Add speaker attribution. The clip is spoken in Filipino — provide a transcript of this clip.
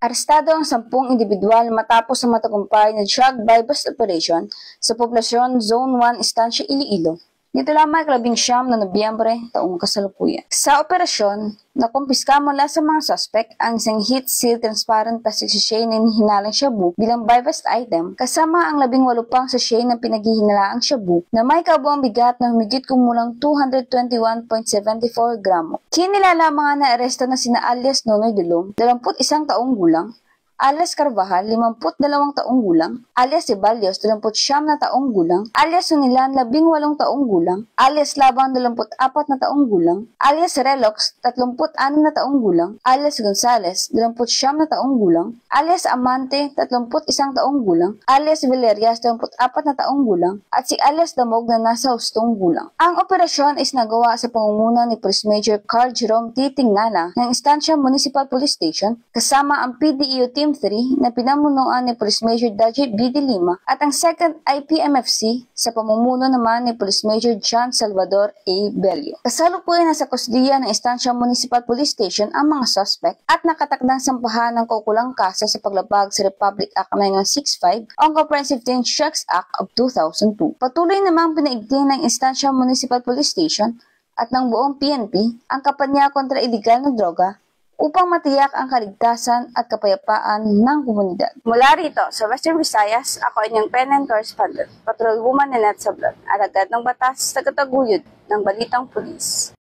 Speaker 1: Arestado ang 10 individual matapos ang matagumpay na drug buy-bust operation sa Poblasyon Zone 1, Estancia, Iloilo. Nito lamang 19 na Nobyembre taong kasalukuyan. Sa operasyon, nakumpiska mula sa mga suspect ang isang heat-sealed transparent plastic sachet na hinihinalang shabu bilang buy-bust item kasama ang 18 pang sachet na pinaghihinalaang shabu na may kabuang bigat na humigit kumulang 221.74 gramo. Kinilalaman na aresto na sina alias Nonoy Dulong, 21 taong gulang, alias Carvajal, 52 taong gulang, alias Ceballos, 29 na taong gulang, alias Sunilan, 18 taong gulang, alias Labang, 24 na taong gulang, alias Relox, 36 na taong gulang, alias Gonzales, 29 na taong gulang, alias Amante, 31 taong gulang, alias Villerias, 24 na taong gulang, at si alias Damog na nasa hustong gulang. Ang operasyon is nagawa sa pangunguna ni Police Major Carl Jerome T. Tingnana ng Estancia Municipal Police Station kasama ang PDEO Team 3 na pinamunuan ni Police Major Dajit B. De Lima at ang 2nd IPMFC sa pamumuno naman ni Police Major John Salvador A. Bello. Kasalukuyan na sa kusdiya ng Estancia Municipal Police Station ang mga suspect at nakatakdang sampahan ng kaukulang kaso sa paglabag sa Republic Act 9165 o Comprehensive Teen Drugs Act of 2002. Patuloy namang pinaigting ng Estancia Municipal Police Station at ng buong PNP ang kampanya kontra iligal na droga upang matiyak ang kaligtasan at kapayapaan ng komunidad. Mula rito sa Western Visayas, ako inyong PNN correspondent, Patrol Woman Nanette Sablan, alagad ng batas sa kataguyod ng Balitang Pulis.